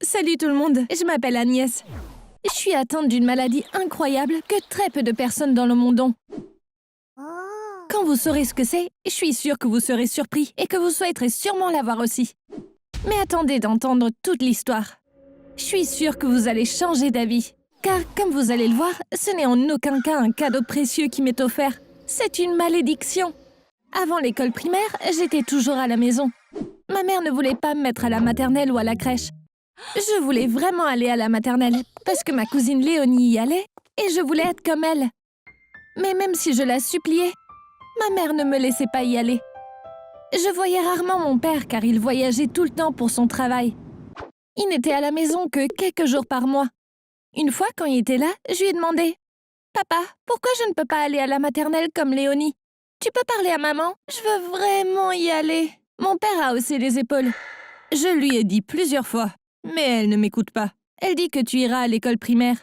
Salut tout le monde, je m'appelle Agnès. Je suis atteinte d'une maladie incroyable que très peu de personnes dans le monde ont. Quand vous saurez ce que c'est, je suis sûre que vous serez surpris et que vous souhaiterez sûrement l'avoir aussi. Mais attendez d'entendre toute l'histoire. Je suis sûre que vous allez changer d'avis. Car, comme vous allez le voir, ce n'est en aucun cas un cadeau précieux qui m'est offert. C'est une malédiction. Avant l'école primaire, j'étais toujours à la maison. Ma mère ne voulait pas me mettre à la maternelle ou à la crèche. Je voulais vraiment aller à la maternelle, parce que ma cousine Léonie y allait, et je voulais être comme elle. Mais même si je la suppliais, ma mère ne me laissait pas y aller. Je voyais rarement mon père, car il voyageait tout le temps pour son travail. Il n'était à la maison que quelques jours par mois. Une fois, quand il était là, je lui ai demandé « Papa, pourquoi je ne peux pas aller à la maternelle comme Léonie? Tu peux parler à maman? Je veux vraiment y aller. » Mon père a haussé les épaules. Je lui ai dit plusieurs fois, mais elle ne m'écoute pas. Elle dit que tu iras à l'école primaire.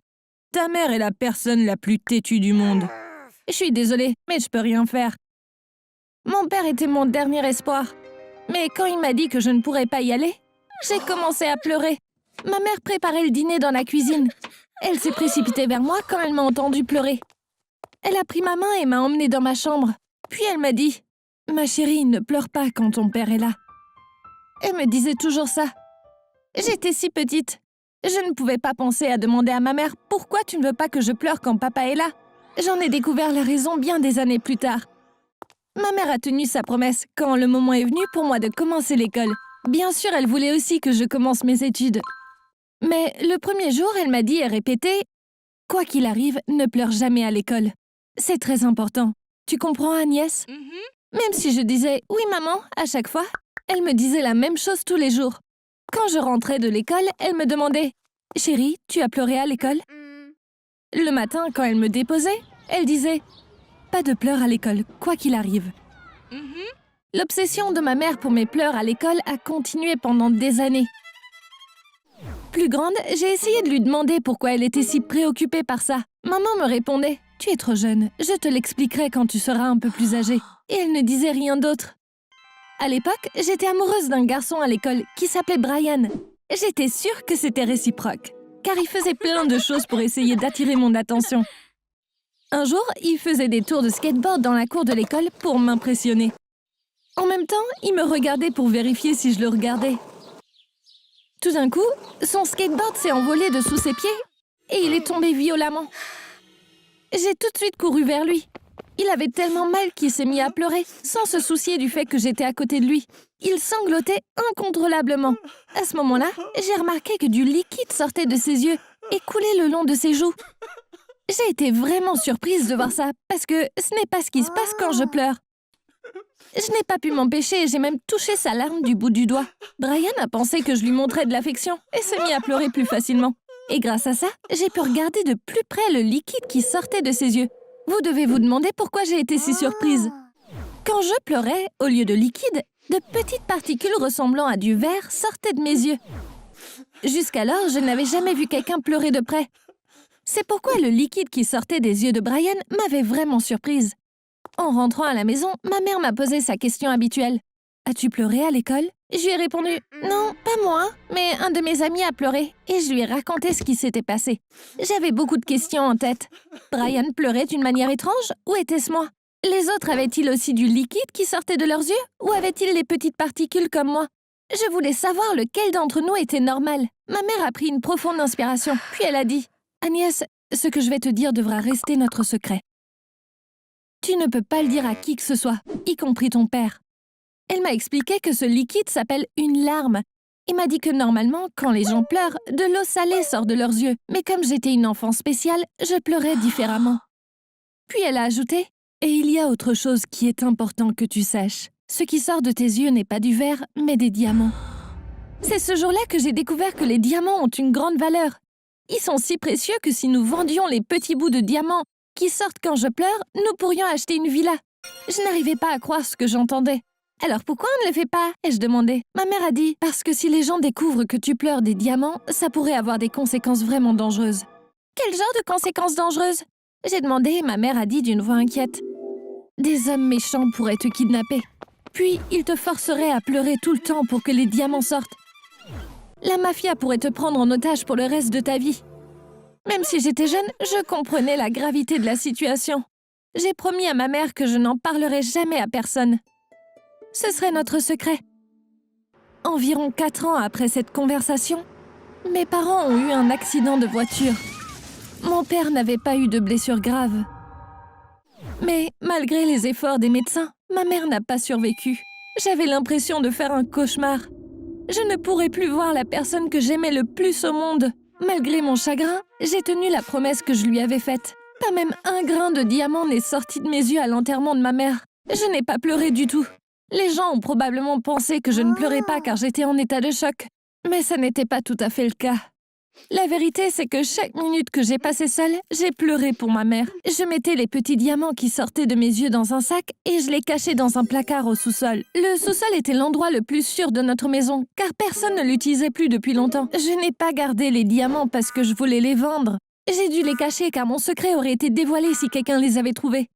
Ta mère est la personne la plus têtue du monde. Je suis désolée, mais je peux rien faire. Mon père était mon dernier espoir. Mais quand il m'a dit que je ne pourrais pas y aller, j'ai commencé à pleurer. Ma mère préparait le dîner dans la cuisine. Elle s'est précipitée vers moi quand elle m'a entendu pleurer. Elle a pris ma main et m'a emmenée dans ma chambre. Puis elle m'a dit « Ma chérie, ne pleure pas quand ton père est là. » Elle me disait toujours ça. J'étais si petite. Je ne pouvais pas penser à demander à ma mère « Pourquoi tu ne veux pas que je pleure quand papa est là ?» J'en ai découvert la raison bien des années plus tard. Ma mère a tenu sa promesse quand le moment est venu pour moi de commencer l'école. Bien sûr, elle voulait aussi que je commence mes études. Mais le premier jour, elle m'a dit et répété « Quoi qu'il arrive, ne pleure jamais à l'école. C'est très important. Tu comprends, Agnès ?» Même si je disais « Oui, maman » à chaque fois, elle me disait la même chose tous les jours. Quand je rentrais de l'école, elle me demandait « Chérie, tu as pleuré à l'école ?» Le matin, quand elle me déposait, elle disait « Pas de pleurs à l'école, quoi qu'il arrive. » L'obsession de ma mère pour mes pleurs à l'école a continué pendant des années. Plus grande, j'ai essayé de lui demander pourquoi elle était si préoccupée par ça. Maman me répondait « Tu es trop jeune, je te l'expliquerai quand tu seras un peu plus âgée. » Et elle ne disait rien d'autre. À l'époque, j'étais amoureuse d'un garçon à l'école qui s'appelait Brian. J'étais sûre que c'était réciproque, car il faisait plein de choses pour essayer d'attirer mon attention. Un jour, il faisait des tours de skateboard dans la cour de l'école pour m'impressionner. En même temps, il me regardait pour vérifier si je le regardais. Tout d'un coup, son skateboard s'est envolé de sous ses pieds et il est tombé violemment. J'ai tout de suite couru vers lui. Il avait tellement mal qu'il s'est mis à pleurer, sans se soucier du fait que j'étais à côté de lui. Il sanglotait incontrôlablement. À ce moment-là, j'ai remarqué que du liquide sortait de ses yeux et coulait le long de ses joues. J'ai été vraiment surprise de voir ça, parce que ce n'est pas ce qui se passe quand je pleure. Je n'ai pas pu m'empêcher et j'ai même touché sa larme du bout du doigt. Brian a pensé que je lui montrais de l'affection et s'est mis à pleurer plus facilement. Et grâce à ça, j'ai pu regarder de plus près le liquide qui sortait de ses yeux. Vous devez vous demander pourquoi j'ai été si surprise. Quand je pleurais, au lieu de liquide, de petites particules ressemblant à du verre sortaient de mes yeux. Jusqu'alors, je n'avais jamais vu quelqu'un pleurer de près. C'est pourquoi le liquide qui sortait des yeux de Brian m'avait vraiment surprise. En rentrant à la maison, ma mère m'a posé sa question habituelle. « As-tu pleuré à l'école ?» Je lui ai répondu « Non, pas moi, mais un de mes amis a pleuré. » Et je lui ai raconté ce qui s'était passé. J'avais beaucoup de questions en tête. Brian pleurait d'une manière étrange ou était-ce moi? Les autres avaient-ils aussi du liquide qui sortait de leurs yeux ou avaient-ils des petites particules comme moi? Je voulais savoir lequel d'entre nous était normal. Ma mère a pris une profonde inspiration, puis elle a dit « Agnès, ce que je vais te dire devra rester notre secret. Tu ne peux pas le dire à qui que ce soit, y compris ton père. » Elle m'a expliqué que ce liquide s'appelle une larme et m'a dit que normalement, quand les gens pleurent, de l'eau salée sort de leurs yeux. Mais comme j'étais une enfant spéciale, je pleurais différemment. Puis elle a ajouté « Et il y a autre chose qui est important que tu saches. Ce qui sort de tes yeux n'est pas du verre, mais des diamants. » C'est ce jour-là que j'ai découvert que les diamants ont une grande valeur. Ils sont si précieux que si nous vendions les petits bouts de diamants qui sortent quand je pleure, nous pourrions acheter une villa. Je n'arrivais pas à croire ce que j'entendais. « Alors pourquoi on ne le fait pas ?» ai-je demandé. Ma mère a dit « Parce que si les gens découvrent que tu pleures des diamants, ça pourrait avoir des conséquences vraiment dangereuses. » « Quel genre de conséquences dangereuses ?» j'ai demandé et ma mère a dit d'une voix inquiète. « Des hommes méchants pourraient te kidnapper. Puis ils te forceraient à pleurer tout le temps pour que les diamants sortent. » La mafia pourrait te prendre en otage pour le reste de ta vie. Même si j'étais jeune, je comprenais la gravité de la situation. J'ai promis à ma mère que je n'en parlerai jamais à personne. Ce serait notre secret. Environ 4 ans après cette conversation, mes parents ont eu un accident de voiture. Mon père n'avait pas eu de blessures graves. Mais malgré les efforts des médecins, ma mère n'a pas survécu. J'avais l'impression de faire un cauchemar. Je ne pourrais plus voir la personne que j'aimais le plus au monde. Malgré mon chagrin, j'ai tenu la promesse que je lui avais faite. Pas même un grain de diamant n'est sorti de mes yeux à l'enterrement de ma mère. Je n'ai pas pleuré du tout. Les gens ont probablement pensé que je ne pleurais pas car j'étais en état de choc. Mais ça n'était pas tout à fait le cas. La vérité, c'est que chaque minute que j'ai passée seule, j'ai pleuré pour ma mère. Je mettais les petits diamants qui sortaient de mes yeux dans un sac et je les cachais dans un placard au sous-sol. Le sous-sol était l'endroit le plus sûr de notre maison, car personne ne l'utilisait plus depuis longtemps. Je n'ai pas gardé les diamants parce que je voulais les vendre. J'ai dû les cacher car mon secret aurait été dévoilé si quelqu'un les avait trouvés.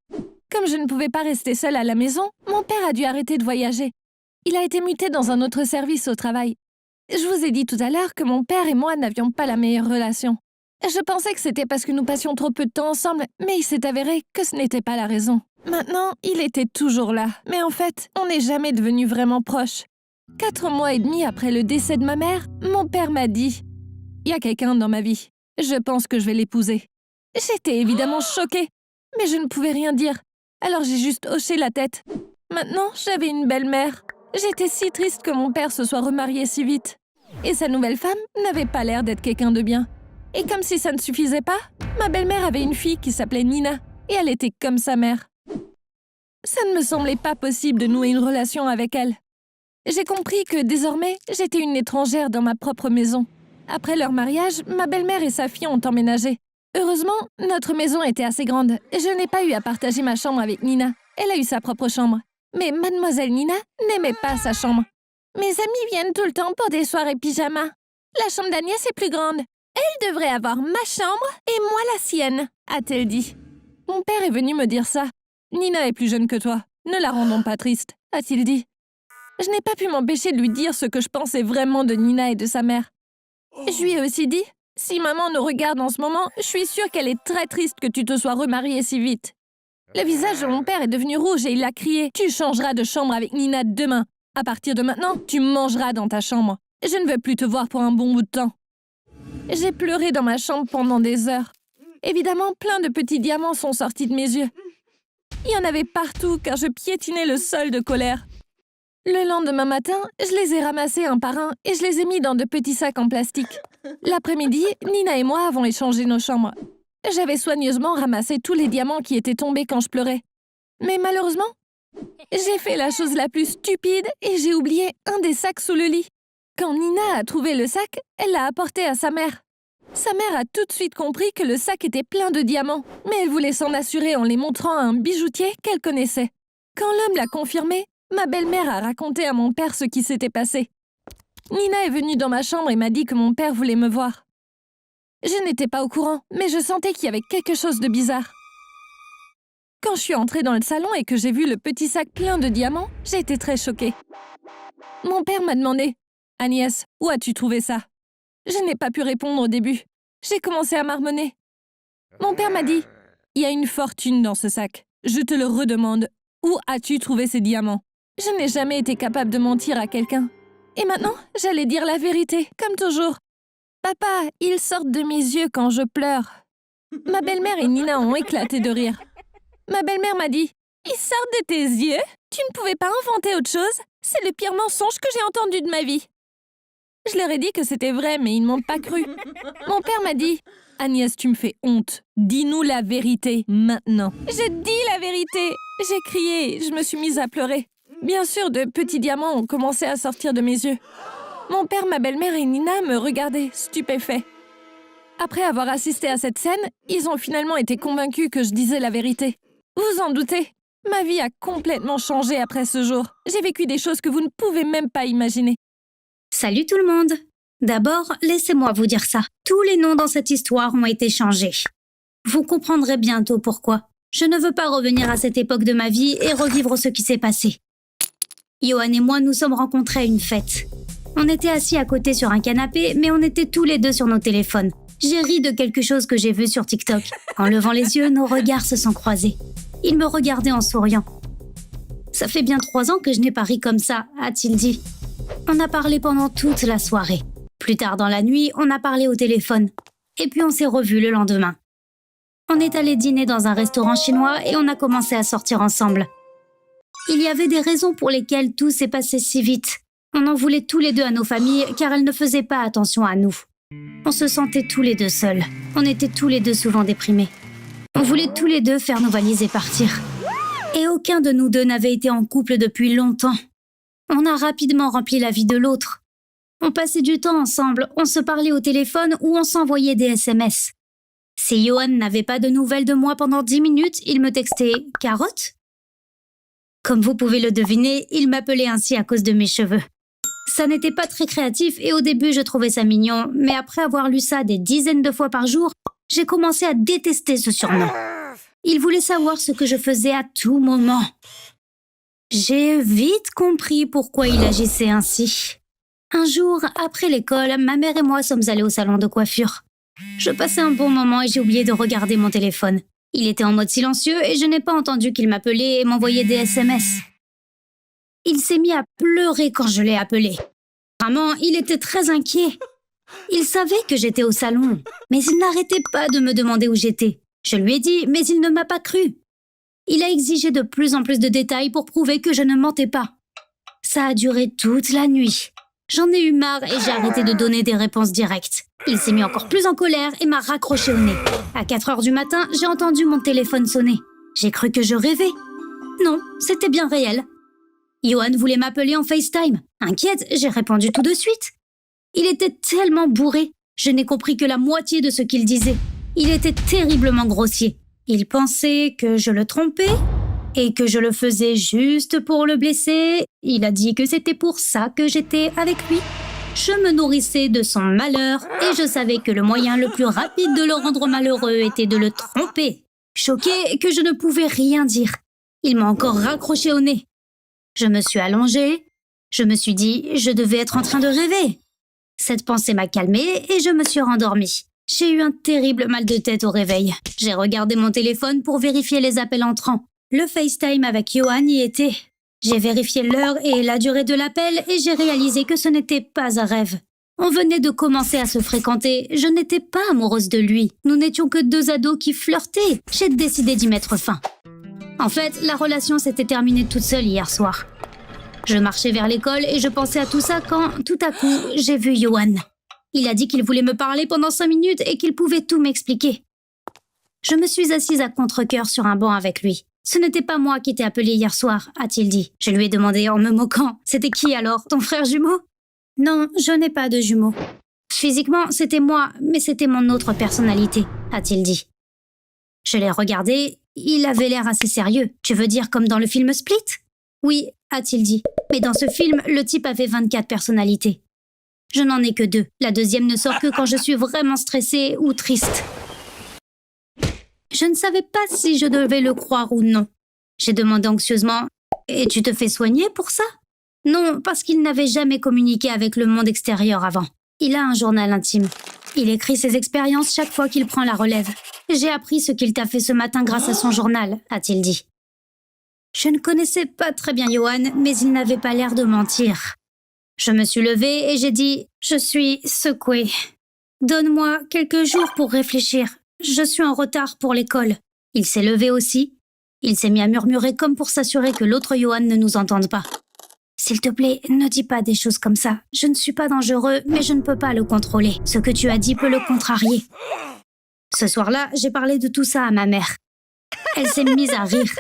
Comme je ne pouvais pas rester seule à la maison, mon père a dû arrêter de voyager. Il a été muté dans un autre service au travail. Je vous ai dit tout à l'heure que mon père et moi n'avions pas la meilleure relation. Je pensais que c'était parce que nous passions trop peu de temps ensemble, mais il s'est avéré que ce n'était pas la raison. Maintenant, il était toujours là, mais en fait, on n'est jamais devenus vraiment proches. 4 mois et demi après le décès de ma mère, mon père m'a dit « Il y a quelqu'un dans ma vie. Je pense que je vais l'épouser. » J'étais évidemment choquée, mais je ne pouvais rien dire. Alors j'ai juste hoché la tête. Maintenant, j'avais une belle-mère. J'étais si triste que mon père se soit remarié si vite. Et sa nouvelle femme n'avait pas l'air d'être quelqu'un de bien. Et comme si ça ne suffisait pas, ma belle-mère avait une fille qui s'appelait Nina, et elle était comme sa mère. Ça ne me semblait pas possible de nouer une relation avec elle. J'ai compris que désormais, j'étais une étrangère dans ma propre maison. Après leur mariage, ma belle-mère et sa fille ont emménagé. Heureusement, notre maison était assez grande. Je n'ai pas eu à partager ma chambre avec Nina. Elle a eu sa propre chambre. Mais mademoiselle Nina n'aimait pas sa chambre. Mes amis viennent tout le temps pour des soirées pyjama. La chambre d'Agnès est plus grande. Elle devrait avoir ma chambre et moi la sienne, a-t-elle dit. Mon père est venu me dire ça. Nina est plus jeune que toi. Ne la rendons pas triste, a-t-il dit. Je n'ai pas pu m'empêcher de lui dire ce que je pensais vraiment de Nina et de sa mère. Je lui ai aussi dit, si maman nous regarde en ce moment, je suis sûre qu'elle est très triste que tu te sois remariée si vite. Le visage de mon père est devenu rouge et il a crié « Tu changeras de chambre avec Nina demain. À partir de maintenant, tu mangeras dans ta chambre. Je ne veux plus te voir pour un bon bout de temps. » J'ai pleuré dans ma chambre pendant des heures. Évidemment, plein de petits diamants sont sortis de mes yeux. Il y en avait partout car je piétinais le sol de colère. Le lendemain matin, je les ai ramassés un par un et je les ai mis dans de petits sacs en plastique. L'après-midi, Nina et moi avons échangé nos chambres. J'avais soigneusement ramassé tous les diamants qui étaient tombés quand je pleurais. Mais malheureusement, j'ai fait la chose la plus stupide et j'ai oublié un des sacs sous le lit. Quand Nina a trouvé le sac, elle l'a apporté à sa mère. Sa mère a tout de suite compris que le sac était plein de diamants, mais elle voulait s'en assurer en les montrant à un bijoutier qu'elle connaissait. Quand l'homme l'a confirmé, ma belle-mère a raconté à mon père ce qui s'était passé. Nina est venue dans ma chambre et m'a dit que mon père voulait me voir. Je n'étais pas au courant, mais je sentais qu'il y avait quelque chose de bizarre. Quand je suis entrée dans le salon et que j'ai vu le petit sac plein de diamants, j'ai été très choquée. Mon père m'a demandé « Agnès, où as-tu trouvé ça ?» Je n'ai pas pu répondre au début. J'ai commencé à marmonner. Mon père m'a dit « Il y a une fortune dans ce sac. Je te le redemande. Où as-tu trouvé ces diamants ?» Je n'ai jamais été capable de mentir à quelqu'un. Et maintenant, j'allais dire la vérité, comme toujours. Papa, ils sortent de mes yeux quand je pleure. Ma belle-mère et Nina ont éclaté de rire. Ma belle-mère m'a dit « Ils sortent de tes yeux? Tu ne pouvais pas inventer autre chose? C'est le pire mensonge que j'ai entendu de ma vie. » Je leur ai dit que c'était vrai, mais ils ne m'ont pas cru. Mon père m'a dit « Agnès, tu me fais honte. Dis-nous la vérité, maintenant. » Je dis la vérité. J'ai crié, je me suis mise à pleurer. Bien sûr, de petits diamants ont commencé à sortir de mes yeux. Mon père, ma belle-mère et Nina me regardaient, stupéfaits. Après avoir assisté à cette scène, ils ont finalement été convaincus que je disais la vérité. Vous en doutez, ma vie a complètement changé après ce jour. J'ai vécu des choses que vous ne pouvez même pas imaginer. Salut tout le monde! D'abord, laissez-moi vous dire ça. Tous les noms dans cette histoire ont été changés. Vous comprendrez bientôt pourquoi. Je ne veux pas revenir à cette époque de ma vie et revivre ce qui s'est passé. Johan et moi nous sommes rencontrés à une fête. On était assis à côté sur un canapé, mais on était tous les deux sur nos téléphones. J'ai ri de quelque chose que j'ai vu sur TikTok. En levant les yeux, nos regards se sont croisés. Il me regardait en souriant. « Ça fait bien 3 ans que je n'ai pas ri comme ça », a-t-il dit. On a parlé pendant toute la soirée. Plus tard dans la nuit, on a parlé au téléphone. Et puis on s'est revus le lendemain. On est allé dîner dans un restaurant chinois et on a commencé à sortir ensemble. Il y avait des raisons pour lesquelles tout s'est passé si vite. On en voulait tous les deux à nos familles car elles ne faisaient pas attention à nous. On se sentait tous les deux seuls. On était tous les deux souvent déprimés. On voulait tous les deux faire nos valises et partir. Et aucun de nous deux n'avait été en couple depuis longtemps. On a rapidement rempli la vie de l'autre. On passait du temps ensemble, on se parlait au téléphone ou on s'envoyait des SMS. Si Johan n'avait pas de nouvelles de moi pendant 10 minutes, il me textait « Carotte ?» Comme vous pouvez le deviner, il m'appelait ainsi à cause de mes cheveux. Ça n'était pas très créatif et au début je trouvais ça mignon, mais après avoir lu ça des dizaines de fois par jour, j'ai commencé à détester ce surnom. Il voulait savoir ce que je faisais à tout moment. J'ai vite compris pourquoi il agissait ainsi. Un jour, après l'école, ma mère et moi sommes allés au salon de coiffure. Je passais un bon moment et j'ai oublié de regarder mon téléphone. Il était en mode silencieux et je n'ai pas entendu qu'il m'appelait et m'envoyait des SMS. Il s'est mis à pleurer quand je l'ai appelé. Vraiment, il était très inquiet. Il savait que j'étais au salon, mais il n'arrêtait pas de me demander où j'étais. Je lui ai dit, mais il ne m'a pas cru. Il a exigé de plus en plus de détails pour prouver que je ne mentais pas. Ça a duré toute la nuit. J'en ai eu marre et j'ai arrêté de donner des réponses directes. Il s'est mis encore plus en colère et m'a raccroché au nez. À 4 heures du matin, j'ai entendu mon téléphone sonner. J'ai cru que je rêvais. Non, c'était bien réel. Johan voulait m'appeler en FaceTime. Inquiète, j'ai répondu tout de suite. Il était tellement bourré. Je n'ai compris que la moitié de ce qu'il disait. Il était terriblement grossier. Il pensait que je le trompais et que je le faisais juste pour le blesser. Il a dit que c'était pour ça que j'étais avec lui. Je me nourrissais de son malheur et je savais que le moyen le plus rapide de le rendre malheureux était de le tromper. Choquée que je ne pouvais rien dire. Il m'a encore raccroché au nez. Je me suis allongée. Je me suis dit, je devais être en train de rêver. Cette pensée m'a calmée et je me suis rendormie. J'ai eu un terrible mal de tête au réveil. J'ai regardé mon téléphone pour vérifier les appels entrants. Le FaceTime avec Johan y était. J'ai vérifié l'heure et la durée de l'appel et j'ai réalisé que ce n'était pas un rêve. On venait de commencer à se fréquenter. Je n'étais pas amoureuse de lui. Nous n'étions que 2 ados qui flirtaient. J'ai décidé d'y mettre fin. En fait, la relation s'était terminée toute seule hier soir. Je marchais vers l'école et je pensais à tout ça quand, tout à coup, j'ai vu Johan. Il a dit qu'il voulait me parler pendant 5 minutes et qu'il pouvait tout m'expliquer. Je me suis assise à contre-cœur sur un banc avec lui. « Ce n'était pas moi qui t'ai appelé hier soir », a-t-il dit. Je lui ai demandé en me moquant. « C'était qui alors, ton frère jumeau ?» ?»« Non, je n'ai pas de jumeaux. »« Physiquement, c'était moi, mais c'était mon autre personnalité », a-t-il dit. Je l'ai regardé. Il avait l'air assez sérieux. « Tu veux dire comme dans le film Split ?»« Oui », a-t-il dit. Mais dans ce film, le type avait 24 personnalités. Je n'en ai que 2. La deuxième ne sort que quand je suis vraiment stressée ou triste. Je ne savais pas si je devais le croire ou non. J'ai demandé anxieusement « Et tu te fais soigner pour ça ?» Non, parce qu'il n'avait jamais communiqué avec le monde extérieur avant. Il a un journal intime. Il écrit ses expériences chaque fois qu'il prend la relève. J'ai appris ce qu'il t'a fait ce matin grâce à son journal, a-t-il dit. Je ne connaissais pas très bien Johan, mais il n'avait pas l'air de mentir. Je me suis levée et j'ai dit « Je suis secouée. Donne-moi quelques jours pour réfléchir. Je suis en retard pour l'école. » Il s'est levé aussi. Il s'est mis à murmurer comme pour s'assurer que l'autre Johan ne nous entende pas. « S'il te plaît, ne dis pas des choses comme ça. Je ne suis pas dangereux, mais je ne peux pas le contrôler. Ce que tu as dit peut le contrarier. » Ce soir-là, j'ai parlé de tout ça à ma mère. Elle s'est mise à rire.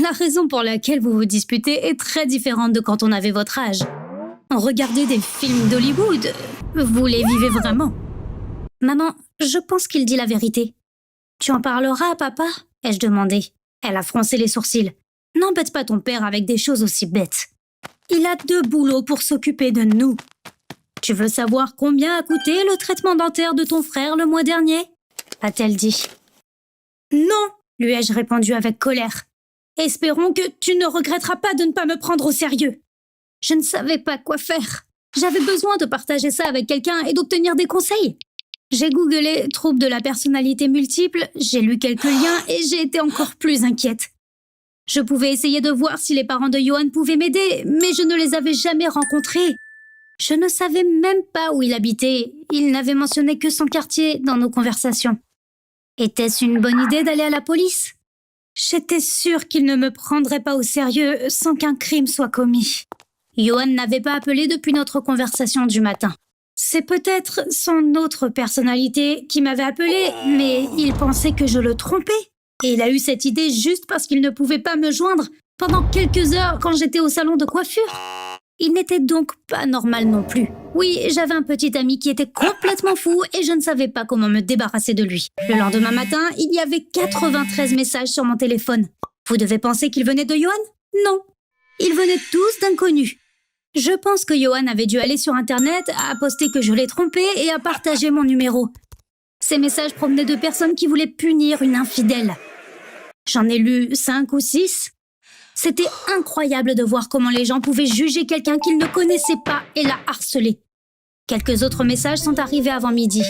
La raison pour laquelle vous vous disputez est très différente de quand on avait votre âge. On regardait des films d'Hollywood. Vous les vivez vraiment. Maman, je pense qu'il dit la vérité. Tu en parleras à papa ? Ai-je demandé. Elle a froncé les sourcils. N'embête pas ton père avec des choses aussi bêtes. Il a 2 boulots pour s'occuper de nous. Tu veux savoir combien a coûté le traitement dentaire de ton frère le mois dernier ? A-t-elle dit. Non, lui ai-je répondu avec colère. Espérons que tu ne regretteras pas de ne pas me prendre au sérieux. Je ne savais pas quoi faire. J'avais besoin de partager ça avec quelqu'un et d'obtenir des conseils. J'ai googlé « troubles de la personnalité multiple », j'ai lu quelques liens et j'ai été encore plus inquiète. Je pouvais essayer de voir si les parents de Johan pouvaient m'aider, mais je ne les avais jamais rencontrés. Je ne savais même pas où il habitait. Il n'avait mentionné que son quartier dans nos conversations. Était-ce une bonne idée d'aller à la police? J'étais sûre qu'il ne me prendrait pas au sérieux sans qu'un crime soit commis. Johan n'avait pas appelé depuis notre conversation du matin. C'est peut-être son autre personnalité qui m'avait appelé, mais il pensait que je le trompais. Et il a eu cette idée juste parce qu'il ne pouvait pas me joindre pendant quelques heures quand j'étais au salon de coiffure. Il n'était donc pas normal non plus. Oui, j'avais un petit ami qui était complètement fou et je ne savais pas comment me débarrasser de lui. Le lendemain matin, il y avait 93 messages sur mon téléphone. Vous devez penser qu'ils venaient de Johan? Non. Ils venaient tous d'inconnus. Je pense que Johan avait dû aller sur Internet, a posté que je l'ai trompé et a partagé mon numéro. Ces messages provenaient de personnes qui voulaient punir une infidèle. J'en ai lu 5 ou 6. C'était incroyable de voir comment les gens pouvaient juger quelqu'un qu'ils ne connaissaient pas et la harceler. Quelques autres messages sont arrivés avant midi.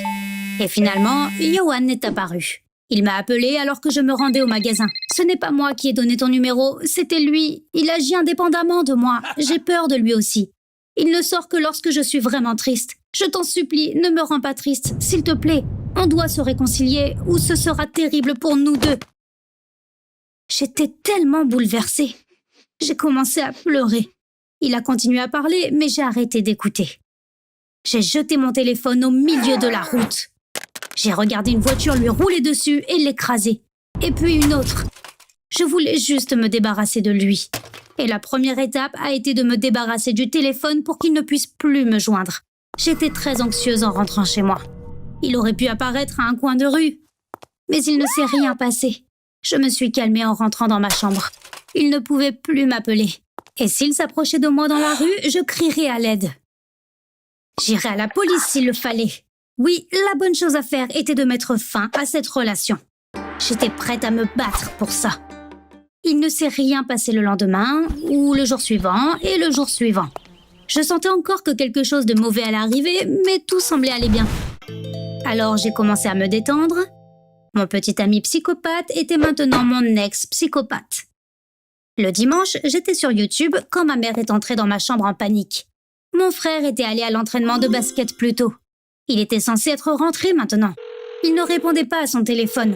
Et finalement, Johan est apparu. Il m'a appelé alors que je me rendais au magasin. Ce n'est pas moi qui ai donné ton numéro, c'était lui. Il agit indépendamment de moi. J'ai peur de lui aussi. Il ne sort que lorsque je suis vraiment triste. Je t'en supplie, ne me rends pas triste, s'il te plaît. On doit se réconcilier ou ce sera terrible pour nous deux. J'étais tellement bouleversée. J'ai commencé à pleurer. Il a continué à parler, mais j'ai arrêté d'écouter. J'ai jeté mon téléphone au milieu de la route. J'ai regardé une voiture lui rouler dessus et l'écraser. Et puis une autre. Je voulais juste me débarrasser de lui. Et la première étape a été de me débarrasser du téléphone pour qu'il ne puisse plus me joindre. J'étais très anxieuse en rentrant chez moi. Il aurait pu apparaître à un coin de rue. Mais il ne s'est rien passé. Je me suis calmée en rentrant dans ma chambre. Il ne pouvait plus m'appeler. Et s'il s'approchait de moi dans la rue, je crierais à l'aide. J'irais à la police s'il le fallait. Oui, la bonne chose à faire était de mettre fin à cette relation. J'étais prête à me battre pour ça. Il ne s'est rien passé le lendemain, ou le jour suivant, et le jour suivant. Je sentais encore que quelque chose de mauvais allait arriver, mais tout semblait aller bien. Alors j'ai commencé à me détendre. Mon petit ami psychopathe était maintenant mon ex-psychopathe. Le dimanche, j'étais sur YouTube quand ma mère est entrée dans ma chambre en panique. Mon frère était allé à l'entraînement de basket plus tôt. Il était censé être rentré maintenant. Il ne répondait pas à son téléphone.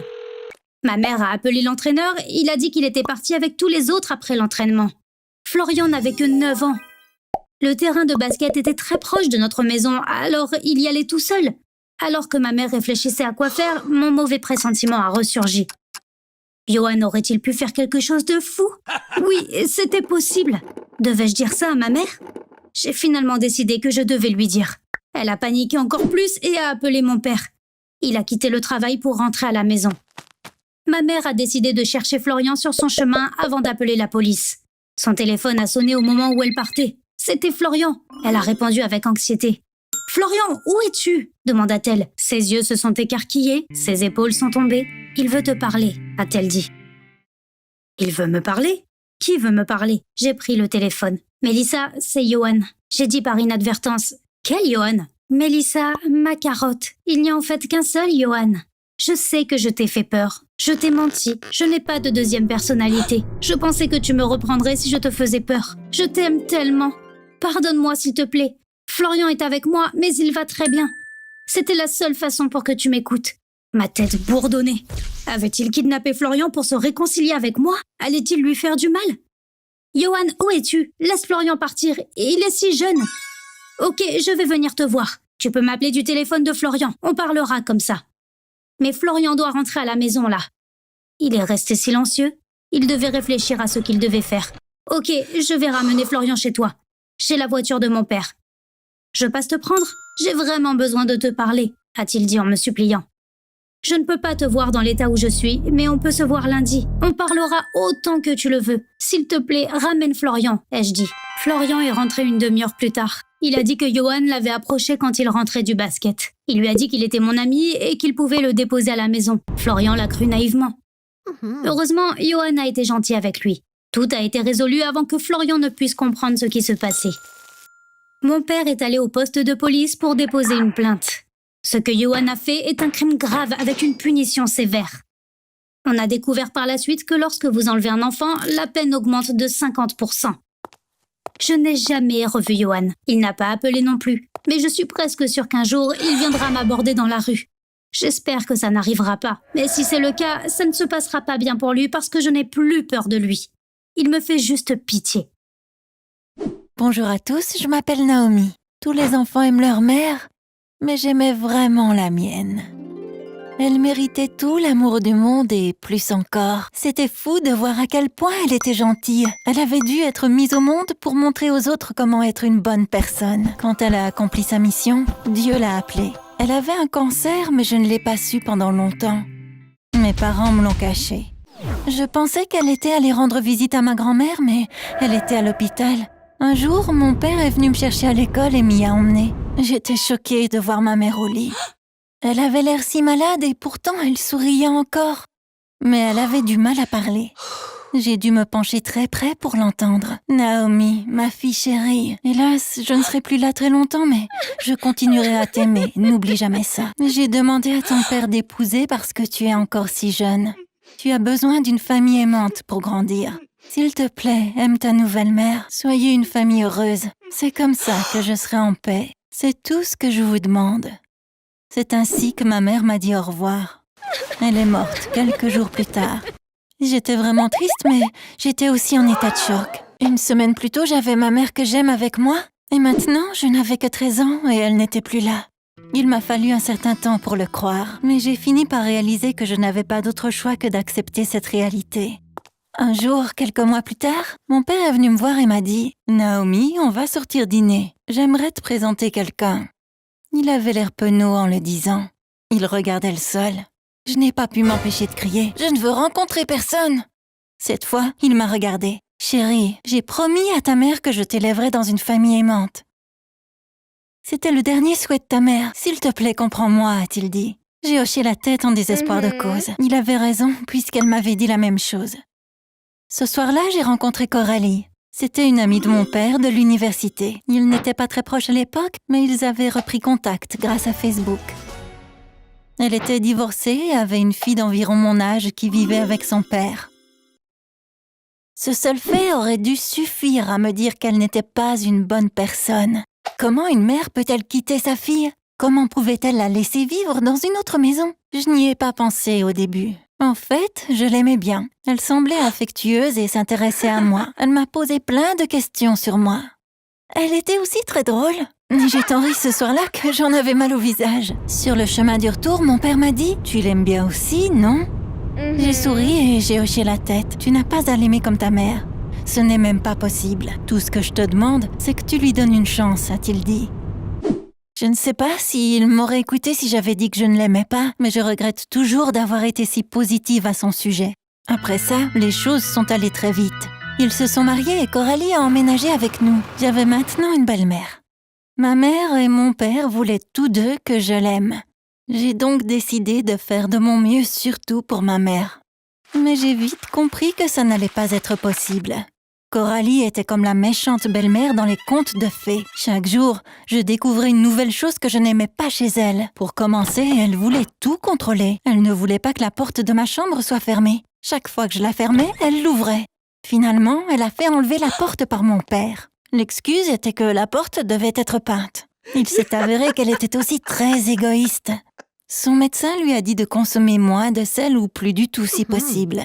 Ma mère a appelé l'entraîneur, il a dit qu'il était parti avec tous les autres après l'entraînement. Florian n'avait que 9 ans. Le terrain de basket était très proche de notre maison, alors il y allait tout seul. Alors que ma mère réfléchissait à quoi faire, mon mauvais pressentiment a ressurgi. Johan aurait-il pu faire quelque chose de fou? Oui, c'était possible. Devais-je dire ça à ma mère? J'ai finalement décidé que je devais lui dire. Elle a paniqué encore plus et a appelé mon père. Il a quitté le travail pour rentrer à la maison. Ma mère a décidé de chercher Florian sur son chemin avant d'appeler la police. Son téléphone a sonné au moment où elle partait. C'était Florian. Elle a répondu avec anxiété. « Florian, où es-tu » demanda-t-elle. Ses yeux se sont écarquillés, ses épaules sont tombées. « Il veut te parler » a-t-elle dit. « Il veut me parler » ? Qui veut me parler ? J'ai pris le téléphone. « Mélissa, c'est Johan. » J'ai dit par inadvertance. « Quel Johan ?»« Mélissa, ma carotte. Il n'y a en fait qu'un seul Johan. Je sais que je t'ai fait peur. Je t'ai menti. Je n'ai pas de deuxième personnalité. Je pensais que tu me reprendrais si je te faisais peur. Je t'aime tellement. Pardonne-moi s'il te plaît. Florian est avec moi, mais il va très bien. C'était la seule façon pour que tu m'écoutes. » Ma tête bourdonnait. Avait-il kidnappé Florian pour se réconcilier avec moi? Allait-il lui faire du mal? « Johan, où es-tu? Laisse Florian partir. Il est si jeune. » « Ok, je vais venir te voir. Tu peux m'appeler du téléphone de Florian. On parlera comme ça. » Mais Florian doit rentrer à la maison, là. Il est resté silencieux. Il devait réfléchir à ce qu'il devait faire. « Ok, je vais ramener Florian chez toi. J'ai la voiture de mon père. »« Je passe te prendre? J'ai vraiment besoin de te parler, » a-t-il dit en me suppliant. « Je ne peux pas te voir dans l'état où je suis, mais on peut se voir lundi. On parlera autant que tu le veux. S'il te plaît, ramène Florian, » ai-je dit. Florian est rentré une demi-heure plus tard. Il a dit que Johan l'avait approché quand il rentrait du basket. Il lui a dit qu'il était mon ami et qu'il pouvait le déposer à la maison. Florian l'a cru naïvement. Heureusement, Johan a été gentil avec lui. Tout a été résolu avant que Florian ne puisse comprendre ce qui se passait. Mon père est allé au poste de police pour déposer une plainte. Ce que Yohan a fait est un crime grave avec une punition sévère. On a découvert par la suite que lorsque vous enlevez un enfant, la peine augmente de 50%. Je n'ai jamais revu Yohan. Il n'a pas appelé non plus. Mais je suis presque sûre qu'un jour, il viendra m'aborder dans la rue. J'espère que ça n'arrivera pas. Mais si c'est le cas, ça ne se passera pas bien pour lui parce que je n'ai plus peur de lui. Il me fait juste pitié. Bonjour à tous, je m'appelle Naomi. Tous les enfants aiment leur mère, mais j'aimais vraiment la mienne. Elle méritait tout l'amour du monde et plus encore. C'était fou de voir à quel point elle était gentille. Elle avait dû être mise au monde pour montrer aux autres comment être une bonne personne. Quand elle a accompli sa mission, Dieu l'a appelée. Elle avait un cancer, mais je ne l'ai pas su pendant longtemps. Mes parents me l'ont caché. Je pensais qu'elle était allée rendre visite à ma grand-mère, mais elle était à l'hôpital. Un jour, mon père est venu me chercher à l'école et m'y a emmenée. J'étais choquée de voir ma mère au lit. Elle avait l'air si malade et pourtant elle souriait encore. Mais elle avait du mal à parler. J'ai dû me pencher très près pour l'entendre. Naomi, ma fille chérie. Hélas, je ne serai plus là très longtemps, mais je continuerai à t'aimer. N'oublie jamais ça. J'ai demandé à ton père d'épouser parce que tu es encore si jeune. Tu as besoin d'une famille aimante pour grandir. S'il te plaît, aime ta nouvelle mère. Soyez une famille heureuse. C'est comme ça que je serai en paix. C'est tout ce que je vous demande. C'est ainsi que ma mère m'a dit au revoir. Elle est morte quelques jours plus tard. J'étais vraiment triste, mais j'étais aussi en état de choc. Une semaine plus tôt, j'avais ma mère que j'aime avec moi. Et maintenant, je n'avais que 13 ans et elle n'était plus là. Il m'a fallu un certain temps pour le croire, mais j'ai fini par réaliser que je n'avais pas d'autre choix que d'accepter cette réalité. Un jour, quelques mois plus tard, mon père est venu me voir et m'a dit « Naomi, on va sortir dîner. J'aimerais te présenter quelqu'un. » Il avait l'air penaud en le disant. Il regardait le sol. Je n'ai pas pu m'empêcher de crier « Je ne veux rencontrer personne !» Cette fois, il m'a regardée. « Chérie, j'ai promis à ta mère que je t'élèverais dans une famille aimante. » C'était le dernier souhait de ta mère. « S'il te plaît, comprends-moi, a-t-il dit. » J'ai hoché la tête en désespoir de cause. Il avait raison, puisqu'elle m'avait dit la même chose. Ce soir-là, j'ai rencontré Coralie. C'était une amie de mon père de l'université. Ils n'étaient pas très proches à l'époque, mais ils avaient repris contact grâce à Facebook. Elle était divorcée et avait une fille d'environ mon âge qui vivait avec son père. Ce seul fait aurait dû suffire à me dire qu'elle n'était pas une bonne personne. Comment une mère peut-elle quitter sa fille? Comment pouvait-elle la laisser vivre dans une autre maison? Je n'y ai pas pensé au début. En fait, je l'aimais bien. Elle semblait affectueuse et s'intéressait à moi. Elle m'a posé plein de questions sur moi. Elle était aussi très drôle. J'ai tant ri ce soir-là que j'en avais mal au visage. Sur le chemin du retour, mon père m'a dit « Tu l'aimes bien aussi, non ?» J'ai souri et j'ai hoché la tête. « Tu n'as pas à l'aimer comme ta mère. Ce n'est même pas possible. Tout ce que je te demande, c'est que tu lui donnes une chance, a-t-il dit. » Je ne sais pas s'il m'aurait écouté si j'avais dit que je ne l'aimais pas, mais je regrette toujours d'avoir été si positive à son sujet. Après ça, les choses sont allées très vite. Ils se sont mariés et Coralie a emménagé avec nous. J'avais maintenant une belle-mère. Ma mère et mon père voulaient tous deux que je l'aime. J'ai donc décidé de faire de mon mieux surtout pour ma mère. Mais j'ai vite compris que ça n'allait pas être possible. Coralie était comme la méchante belle-mère dans les contes de fées. Chaque jour, je découvrais une nouvelle chose que je n'aimais pas chez elle. Pour commencer, elle voulait tout contrôler. Elle ne voulait pas que la porte de ma chambre soit fermée. Chaque fois que je la fermais, elle l'ouvrait. Finalement, elle a fait enlever la porte par mon père. L'excuse était que la porte devait être peinte. Il s'est avéré qu'elle était aussi très égoïste. Son médecin lui a dit de consommer moins de sel ou plus du tout si possible.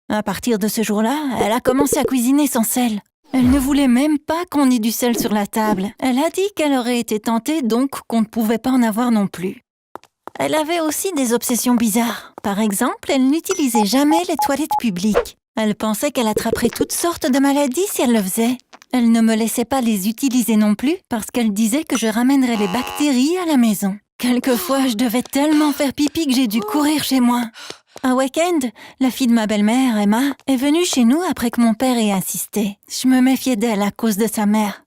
À partir de ce jour-là, elle a commencé à cuisiner sans sel. Elle ne voulait même pas qu'on ait du sel sur la table. Elle a dit qu'elle aurait été tentée, donc qu'on ne pouvait pas en avoir non plus. Elle avait aussi des obsessions bizarres. Par exemple, elle n'utilisait jamais les toilettes publiques. Elle pensait qu'elle attraperait toutes sortes de maladies si elle le faisait. Elle ne me laissait pas les utiliser non plus parce qu'elle disait que je ramènerais les bactéries à la maison. Quelquefois, je devais tellement faire pipi que j'ai dû courir chez moi. Un week-end, la fille de ma belle-mère, Emma, est venue chez nous après que mon père ait insisté. Je me méfiais d'elle à cause de sa mère.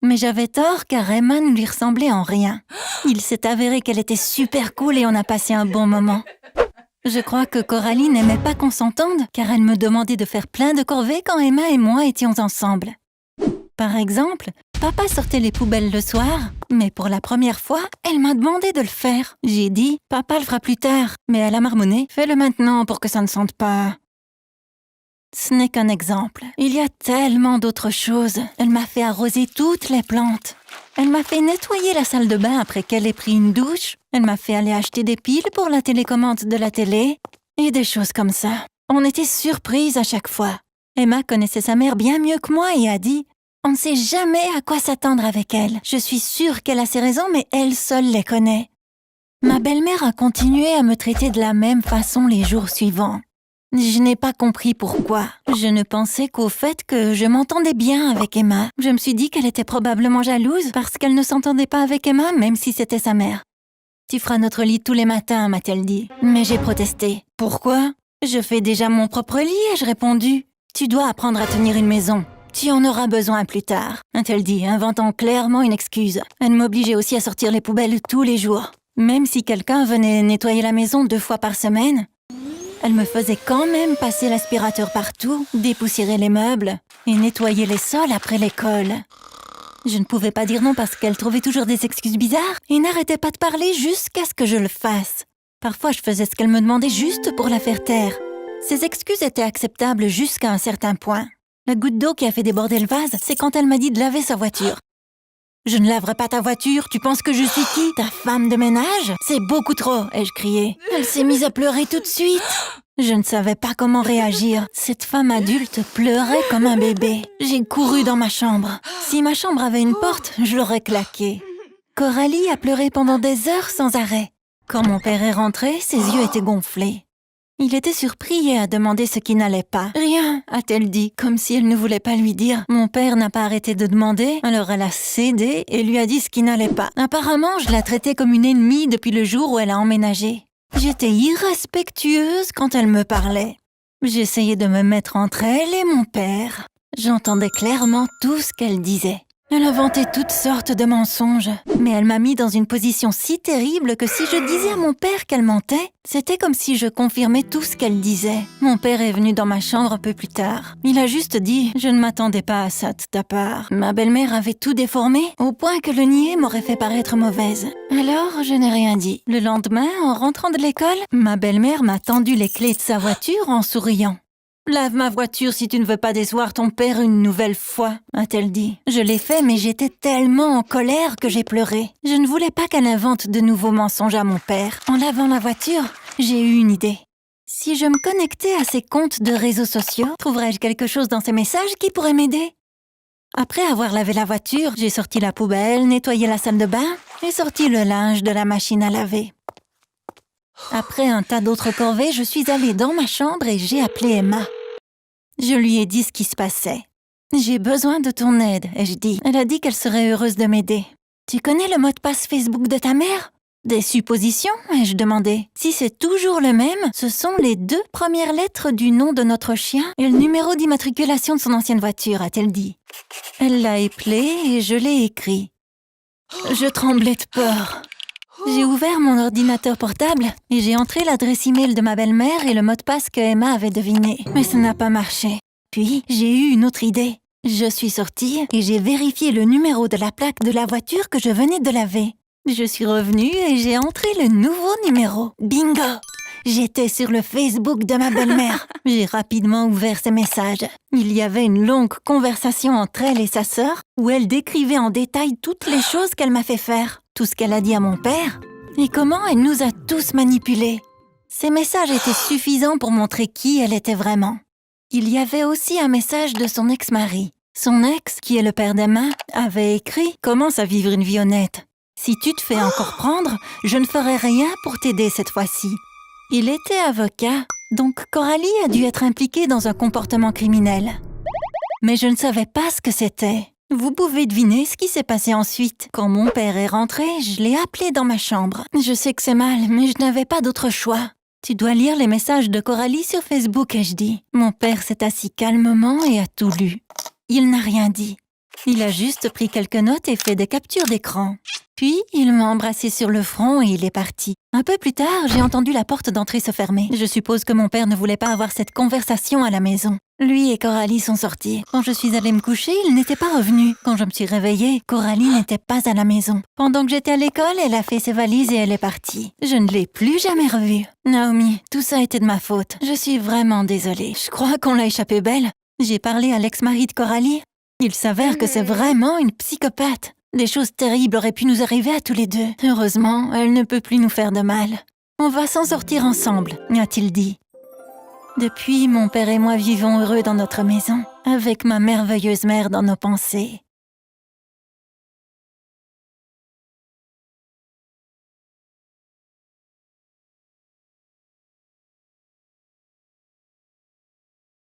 Mais j'avais tort car Emma ne lui ressemblait en rien. Il s'est avéré qu'elle était super cool et on a passé un bon moment. Je crois que Coralie n'aimait pas qu'on s'entende car elle me demandait de faire plein de corvées quand Emma et moi étions ensemble. Par exemple, Papa sortait les poubelles le soir, mais pour la première fois, elle m'a demandé de le faire. J'ai dit « Papa le fera plus tard », mais elle a marmonné « Fais-le maintenant pour que ça ne sente pas ». Ce n'est qu'un exemple. Il y a tellement d'autres choses. Elle m'a fait arroser toutes les plantes. Elle m'a fait nettoyer la salle de bain après qu'elle ait pris une douche. Elle m'a fait aller acheter des piles pour la télécommande de la télé. Et des choses comme ça. On était surprises à chaque fois. Emma connaissait sa mère bien mieux que moi et a dit « On ne sait jamais à quoi s'attendre avec elle. Je suis sûre qu'elle a ses raisons, mais elle seule les connaît. » Ma belle-mère a continué à me traiter de la même façon les jours suivants. Je n'ai pas compris pourquoi. Je ne pensais qu'au fait que je m'entendais bien avec Emma. Je me suis dit qu'elle était probablement jalouse parce qu'elle ne s'entendait pas avec Emma, même si c'était sa mère. « Tu feras notre lit tous les matins », m'a-t-elle dit. Mais j'ai protesté. « Pourquoi ? Je fais déjà mon propre lit », ai-je répondu. « Tu dois apprendre à tenir une maison. Tu en auras besoin plus tard », a-t-elle dit, inventant clairement une excuse. Elle m'obligeait aussi à sortir les poubelles tous les jours. Même si quelqu'un venait nettoyer la maison 2 fois par semaine, elle me faisait quand même passer l'aspirateur partout, dépoussiérer les meubles et nettoyer les sols après l'école. Je ne pouvais pas dire non parce qu'elle trouvait toujours des excuses bizarres et n'arrêtait pas de parler jusqu'à ce que je le fasse. Parfois, je faisais ce qu'elle me demandait juste pour la faire taire. Ces excuses étaient acceptables jusqu'à un certain point. La goutte d'eau qui a fait déborder le vase, c'est quand elle m'a dit de laver sa voiture. « Je ne laverai pas ta voiture, tu penses que je suis qui? Ta femme de ménage? C'est beaucoup trop !» ai-je crié. Elle s'est mise à pleurer tout de suite. Je ne savais pas comment réagir. Cette femme adulte pleurait comme un bébé. J'ai couru dans ma chambre. Si ma chambre avait une porte, je l'aurais claquée. Coralie a pleuré pendant des heures sans arrêt. Quand mon père est rentré, ses yeux étaient gonflés. Il était surpris et a demandé ce qui n'allait pas. « Rien », a-t-elle dit, comme si elle ne voulait pas lui dire. Mon père n'a pas arrêté de demander, alors elle a cédé et lui a dit ce qui n'allait pas. Apparemment, je la traitais comme une ennemie depuis le jour où elle a emménagé. J'étais irrespectueuse quand elle me parlait. J'essayais de me mettre entre elle et mon père. J'entendais clairement tout ce qu'elle disait. Elle inventait toutes sortes de mensonges, mais elle m'a mis dans une position si terrible que si je disais à mon père qu'elle mentait, c'était comme si je confirmais tout ce qu'elle disait. Mon père est venu dans ma chambre un peu plus tard. Il a juste dit « Je ne m'attendais pas à ça de ta part ». Ma belle-mère avait tout déformé, au point que le nier m'aurait fait paraître mauvaise. Alors, je n'ai rien dit. Le lendemain, en rentrant de l'école, ma belle-mère m'a tendu les clés de sa voiture en souriant. « Lave ma voiture si tu ne veux pas décevoir ton père une nouvelle fois », a-t-elle dit. Je l'ai fait, mais j'étais tellement en colère que j'ai pleuré. Je ne voulais pas qu'elle invente de nouveaux mensonges à mon père. En lavant la voiture, j'ai eu une idée. Si je me connectais à ses comptes de réseaux sociaux, trouverais-je quelque chose dans ses messages qui pourrait m'aider? Après avoir lavé la voiture, j'ai sorti la poubelle, nettoyé la salle de bain et sorti le linge de la machine à laver. Après un tas d'autres corvées, je suis allée dans ma chambre et j'ai appelé Emma. Je lui ai dit ce qui se passait. « J'ai besoin de ton aide », ai-je dit. Elle a dit qu'elle serait heureuse de m'aider. « Tu connais le mot de passe Facebook de ta mère ?»« Des suppositions ?» ai-je demandé. « Si c'est toujours le même, ce sont les 2 premières lettres du nom de notre chien et le numéro d'immatriculation de son ancienne voiture », a-t-elle dit. Elle l'a épelé et je l'ai écrit. Je tremblais de peur. J'ai ouvert mon ordinateur portable et j'ai entré l'adresse email de ma belle-mère et le mot de passe que Emma avait deviné. Mais ça n'a pas marché. Puis, j'ai eu une autre idée. Je suis sortie et j'ai vérifié le numéro de la plaque de la voiture que je venais de laver. Je suis revenue et j'ai entré le nouveau numéro. Bingo! J'étais sur le Facebook de ma belle-mère. J'ai rapidement ouvert ses messages. Il y avait une longue conversation entre elle et sa sœur où elle décrivait en détail toutes les choses qu'elle m'a fait faire, tout ce qu'elle a dit à mon père et comment elle nous a tous manipulés. Ces messages étaient suffisants pour montrer qui elle était vraiment. Il y avait aussi un message de son ex-mari. Son ex, qui est le père d'Emma, avait écrit « Commence à vivre une vie honnête. Si tu te fais encore prendre, je ne ferai rien pour t'aider cette fois-ci. » Il était avocat, donc Coralie a dû être impliquée dans un comportement criminel. Mais je ne savais pas ce que c'était. Vous pouvez deviner ce qui s'est passé ensuite. Quand mon père est rentré, je l'ai appelé dans ma chambre. Je sais que c'est mal, mais je n'avais pas d'autre choix. Tu dois lire les messages de Coralie sur Facebook, ai-je dit. Mon père s'est assis calmement et a tout lu. Il n'a rien dit. Il a juste pris quelques notes et fait des captures d'écran. Puis, il m'a embrassé sur le front et il est parti. Un peu plus tard, j'ai entendu la porte d'entrée se fermer. Je suppose que mon père ne voulait pas avoir cette conversation à la maison. Lui et Coralie sont sortis. Quand je suis allée me coucher, ils n'étaient pas revenus. Quand je me suis réveillée, Coralie n'était pas à la maison. Pendant que j'étais à l'école, elle a fait ses valises et elle est partie. Je ne l'ai plus jamais revue. Naomi, tout ça a été de ma faute. Je suis vraiment désolée. Je crois qu'on l'a échappé belle. J'ai parlé à l'ex-mari de Coralie. Il s'avère que c'est vraiment une psychopathe. Des choses terribles auraient pu nous arriver à tous les deux. Heureusement, elle ne peut plus nous faire de mal. On va s'en sortir ensemble, a-t-il dit. Depuis, mon père et moi vivons heureux dans notre maison, avec ma merveilleuse mère dans nos pensées.